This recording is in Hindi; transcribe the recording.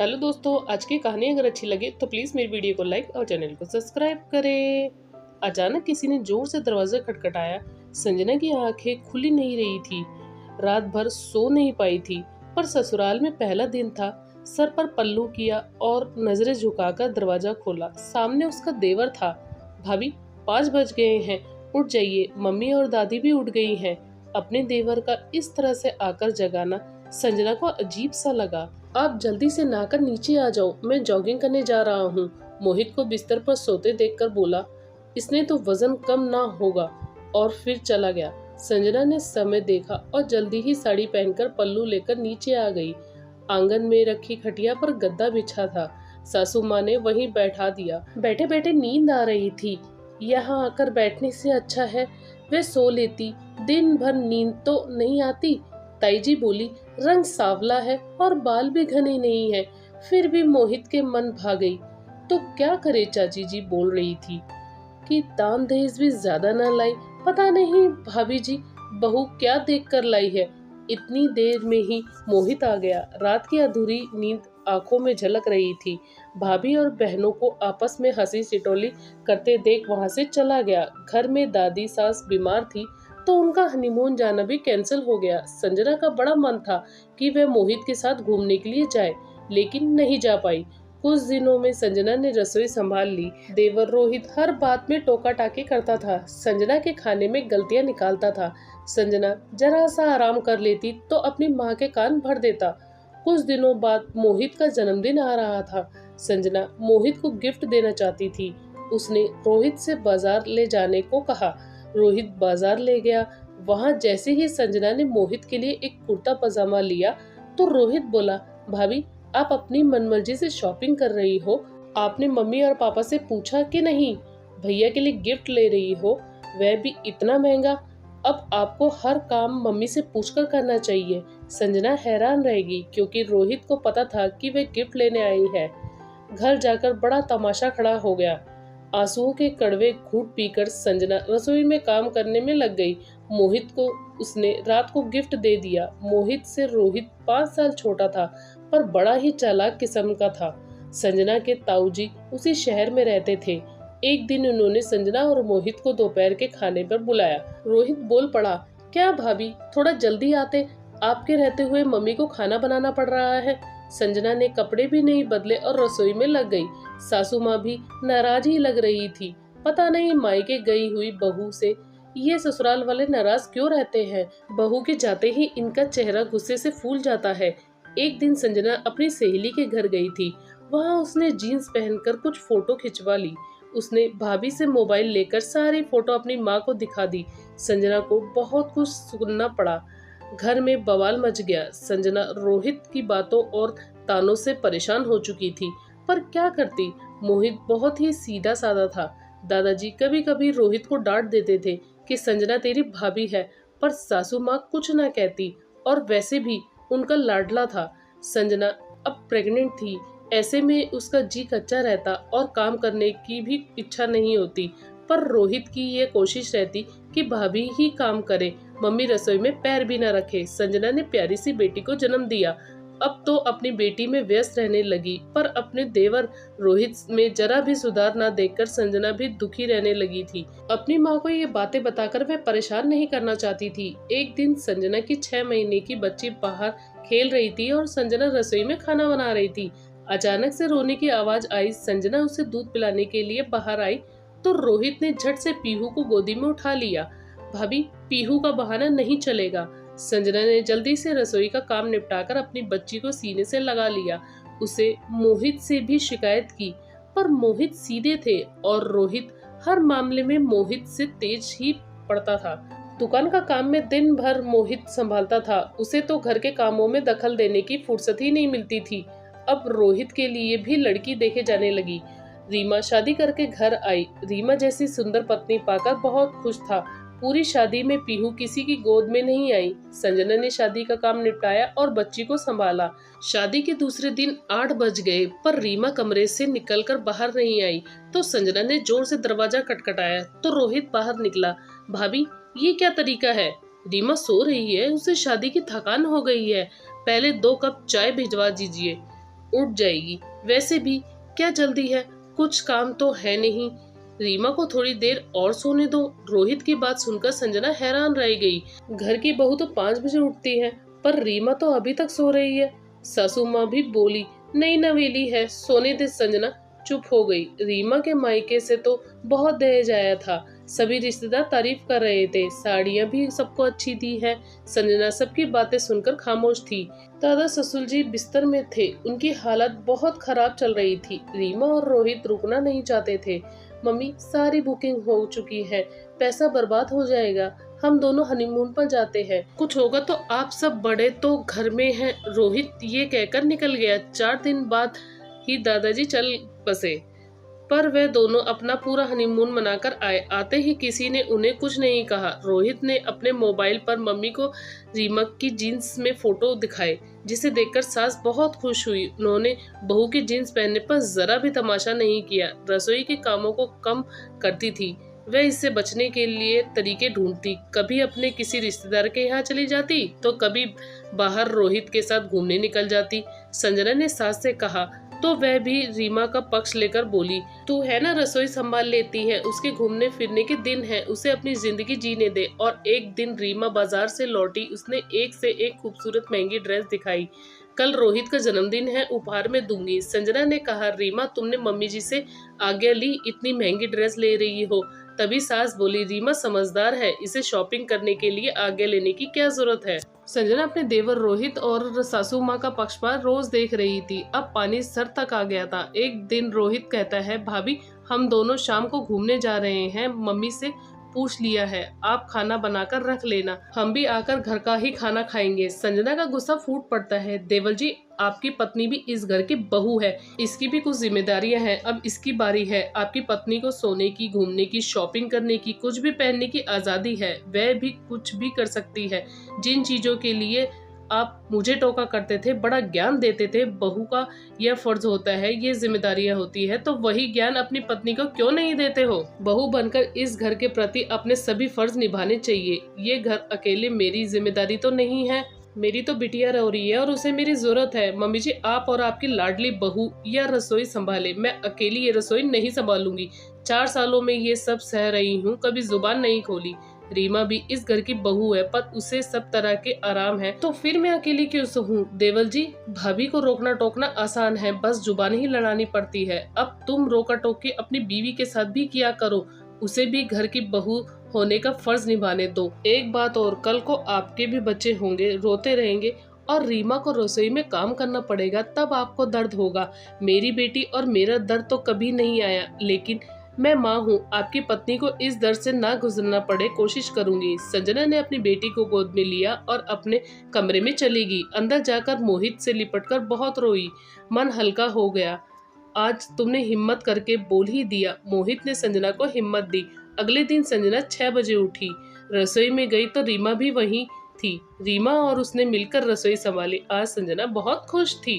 हेलो दोस्तों, आज की कहानी अगर अच्छी लगे तो प्लीज़ मेरी वीडियो को लाइक और चैनल को सब्सक्राइब करें। अचानक किसी ने जोर से दरवाज़ा खटखटाया। संजना की आंखें खुली नहीं रही थी। रात भर सो नहीं पाई थी, पर ससुराल में पहला दिन था। सर पर पल्लू किया और नजरें झुकाकर दरवाजा खोला। सामने उसका देवर था। भाभी, 5 बज गए हैं, उठ जाइए। मम्मी और दादी भी उठ गई हैं। अपने देवर का इस तरह से आकर जगाना संजना को अजीब सा लगा। आप जल्दी से नहाकर नीचे आ जाओ, मैं जॉगिंग करने जा रहा हूँ। मोहित को बिस्तर पर सोते देखकर बोला। इसने तो वजन कम ना होगा, और फिर चला गया। संजना ने समय देखा और जल्दी ही साड़ी पहनकर पल्लू लेकर नीचे आ गई। आंगन में रखी खटिया पर गद्दा बिछा था। सासू माँ ने वहीं बैठा दिया। बैठे बैठे नींद आ रही थी। यहाँ आकर बैठने से अच्छा है वे सो लेती, दिन भर नींद तो नहीं आती। ताई जी बोली, रंग सांवला है और बाल भी घने नहीं है। फिर भी मोहित के मन भा गई। तो क्या करे, चाची जी बोल रही थी कि दान दहेज भी ज्यादा ना लाई। पता नहीं भाभी जी बहू क्या देख कर लाई है। इतनी देर में ही मोहित आ गया। रात की अधूरी नींद आंखों में झलक रही थी। भाभी और बहनों को आपस में हंसी टिटोली करते देख वहां से चला गया। घर में दादी सास बीमार थी, तो उनका हनीमून जाना भी कैंसिल हो गया। संजना का बड़ा मन था कि वह मोहित के साथ घूमने के लिए जाए, लेकिन नहीं जा पाई। कुछ दिनों में संजना ने रसोई संभाल ली। देवर रोहित हर बात में टोका टाकी करता था। संजना के खाने में गलतियां निकालता था। संजना जरा सा आराम कर लेती तो अपनी माँ के कान भर देता। कुछ दिनों बाद मोहित का जन्मदिन आ रहा था। संजना मोहित को गिफ्ट देना चाहती थी। उसने रोहित से बाजार ले जाने को कहा। रोहित बाजार ले गया। वहां जैसे ही संजना ने मोहित के लिए एक कुर्ता पजामा लिया तो रोहित बोला, भाभी आप अपनी मनमर्जी से शॉपिंग कर रही हो। आपने मम्मी और पापा से पूछा कि नहीं? भैया के लिए गिफ्ट ले रही हो, वह भी इतना महंगा। अब आपको हर काम मम्मी से पूछकर करना चाहिए। संजना हैरान रहेगी क्योंकि रोहित को पता था कि वह गिफ्ट लेने आई है। घर जाकर बड़ा तमाशा खड़ा हो गया। आंसुओं के कड़वे घूंट पीकर संजना रसोई में काम करने में लग गई। मोहित को उसने रात को गिफ्ट दे दिया। मोहित से रोहित 5 साल छोटा था, पर बड़ा ही चालाक किस्म का था। संजना के ताऊजी उसी शहर में रहते थे। एक दिन उन्होंने संजना और मोहित को दोपहर के खाने पर बुलाया। रोहित बोल पड़ा, क्या भाभी थोड़ा जल्दी आते, आपके रहते हुए मम्मी को खाना बनाना पड़ रहा है। संजना ने कपड़े भी नहीं बदले और रसोई में लग गई। सासू माँ भी नाराज ही लग रही थी। पता नहीं मायके गई हुई बहू से ये ससुराल वाले नाराज क्यों रहते हैं। बहू के जाते ही इनका चेहरा गुस्से से फूल जाता है। एक दिन संजना अपनी सहेली के घर गई थी। वहाँ उसने जीन्स पहनकर कुछ फोटो खिंचवा ली। उसने भाभी से मोबाइल लेकर सारी फोटो अपनी माँ को दिखा दी। संजना को बहुत कुछ सुनना पड़ा। घर में बवाल मच गया। संजना रोहित की बातों और तानों से परेशान हो चुकी थी, पर क्या करती। मोहित बहुत ही सीधा साधा था। दादाजी कभी कभी रोहित को डांट देते थे कि संजना तेरी भाभी है, पर सासू माँ कुछ ना कहती, और वैसे भी उनका लाडला था। संजना अब प्रेग्नेंट थी। ऐसे में उसका जी कच्चा रहता और काम करने की भी इच्छा नहीं होती, पर रोहित की ये कोशिश रहती कि भाभी ही काम करे, मम्मी रसोई में पैर भी न रखे। संजना ने प्यारी सी बेटी को जन्म दिया। अब तो अपनी बेटी में व्यस्त रहने लगी, पर अपने देवर रोहित में जरा भी सुधार न देखकर संजना भी दुखी रहने लगी थी। अपनी माँ को ये बातें बताकर वह परेशान नहीं करना चाहती थी। एक दिन संजना की 6 महीने की बच्ची बाहर खेल रही थी और संजना रसोई में खाना बना रही थी। अचानक से रोने की आवाज आई। संजना उसे दूध पिलाने के लिए बाहर आई तो रोहित ने झट से पीहू को गोदी में उठा लिया। भाभी, पीहू का बहाना नहीं चलेगा। संजना ने जल्दी से रसोई का काम निपटाकर अपनी बच्ची को सीने से लगा लिया। उसे मोहित से भी शिकायत की, पर मोहित सीधे थे और रोहित हर मामले में मोहित से तेज ही पड़ता था। दुकान का काम में दिन भर मोहित संभालता था। उसे तो घर के कामों में दखल देने की फुर्सत ही नहीं मिलती थी। अब रोहित के लिए भी लड़की देखे जाने लगी। रीमा शादी करके घर आई। रीमा जैसी सुंदर पत्नी पाकर बहुत खुश था। पूरी शादी में पीहू किसी की गोद में नहीं आई। संजना ने शादी का काम निपटाया और बच्ची को संभाला। शादी के दूसरे दिन 8 बज गए, पर रीमा कमरे से निकलकर बाहर नहीं आई। तो संजना ने जोर से दरवाजा खटखटाया तो रोहित बाहर निकला। भाभी, ये क्या तरीका है? रीमा सो रही है, उसे शादी की थकान हो गई है। पहले 2 कप चाय भिजवा दीजिए। उठ जाएगी। वैसे भी क्या जल्दी है, कुछ काम तो है नहीं। रीमा को थोड़ी देर और सोने दो। रोहित की बात सुनकर संजना हैरान रह गई। घर की बहू तो 5 बजे उठती है, पर रीमा तो अभी तक सो रही है। सासू माँ भी बोली, नई नवेली है, सोने दे संजना। चुप हो गई। रीमा के मायके से तो बहुत दहेज आया था। सभी रिश्तेदार तारीफ कर रहे थे, साड़ियाँ भी सबको अच्छी दी है। संजना सबकी बातें सुनकर खामोश थी। दादा ससुर जी बिस्तर में थे, उनकी हालत बहुत खराब चल रही थी। रीमा और रोहित रुकना नहीं चाहते थे। मम्मी, सारी बुकिंग हो चुकी है, पैसा बर्बाद हो जाएगा। हम दोनों हनीमून पर जाते हैं, कुछ होगा तो आप सब बड़े तो घर में हैं। रोहित ये कहकर निकल गया। 4 दिन बाद ही दादाजी चल बसे, पर वे दोनों अपना पूरा हनीमून मनाकर आए। आते ही किसी ने उन्हें कुछ नहीं कहा। रोहित ने अपने मोबाइल पर मम्मी को रीमा की जीन्स में फोटो दिखाए, जिसे देखकर सास बहुत खुश हुई। उन्होंने बहू की जीन्स पहनने पर जरा भी तमाशा नहीं किया। रसोई के कामों को कम करती थी। वह इससे बचने के लिए तरीके ढूंढती। कभी अपने किसी रिश्तेदार के यहाँ चली जाती, तो कभी बाहर रोहित के साथ घूमने निकल जाती। संजना ने सास से कहा तो वह भी रीमा का पक्ष लेकर बोली, तू है ना, रसोई संभाल लेती है, उसके घूमने फिरने के दिन है, उसे अपनी जिंदगी जीने दे। और एक दिन रीमा बाजार से लौटी, उसने एक से एक खूबसूरत महंगी ड्रेस दिखाई। कल रोहित का जन्मदिन है, उपहार में दूंगी। संजना ने कहा, रीमा तुमने मम्मी जी से आज्ञा ली, इतनी महंगी ड्रेस ले रही हो। तभी सास बोली, रीमा समझदार है, इसे शॉपिंग करने के लिए आज्ञा लेने की क्या जरूरत है। संजना अपने देवर रोहित और सासू माँ का पक्षपात रोज देख रही थी। अब पानी सर तक आ गया था। एक दिन रोहित कहता है, भाभी हम दोनों शाम को घूमने जा रहे हैं, मम्मी से पूछ लिया है, आप खाना बनाकर रख लेना, हम भी आकर घर का ही खाना खाएंगे। संजना का गुस्सा फूट पड़ता है। देवर जी, आपकी पत्नी भी इस घर की बहू है, इसकी भी कुछ जिम्मेदारियां हैं। अब इसकी बारी है। आपकी पत्नी को सोने की, घूमने की, शॉपिंग करने की, कुछ भी पहनने की आजादी है। वह भी कुछ भी कर सकती है। जिन चीजों के लिए आप मुझे टोका करते थे, बड़ा ज्ञान देते थे, बहू का यह फर्ज होता है, ये जिम्मेदारियां होती है, तो वही ज्ञान अपनी पत्नी को क्यों नहीं देते हो। बहू बनकर इस घर के प्रति अपने सभी फर्ज निभाने चाहिए। ये घर अकेले मेरी जिम्मेदारी तो नहीं है। मेरी तो बिटिया रो रही है और उसे मेरी जरूरत है। मम्मी जी, आप और आपकी लाडली बहू यह रसोई संभाले, मैं अकेली ये रसोई नहीं संभालूंगी। 4 सालों में ये सब सह रही हूँ, कभी जुबान नहीं खोली। रीमा भी इस घर की बहू है, पर उसे सब तरह के आराम है, तो फिर मैं अकेली क्यों सहूं। देवल जी, भाभी को रोकना टोकना आसान है, बस जुबान ही लड़ानी पड़ती है। अब तुम रोका टोकी अपनी बीवी के साथ भी किया करो, उसे भी घर की बहू होने का फर्ज निभाने दो। एक बात और, कल को आपके भी बच्चे होंगे, रोते रहेंगे और रीमा को रसोई में काम करना पड़ेगा, तब आपको दर्द होगा। मेरी बेटी और मेरा दर्द तो कभी नहीं आया, लेकिन मैं माँ हूँ, आपकी पत्नी को इस दर्द से ना गुजरना पड़े, कोशिश करूंगी। संजना ने अपनी बेटी को गोद में लिया और अपने कमरे में चली गई। अंदर जाकर मोहित से लिपटकर बहुत रोई। मन हल्का हो गया। आज तुमने हिम्मत करके बोल ही दिया। मोहित ने संजना को हिम्मत दी। अगले दिन संजना 6 बजे उठी, रसोई में गई तो रीमा भी वहीं थी। रीमा और उसने मिलकर रसोई संभाली। आज संजना बहुत खुश थी।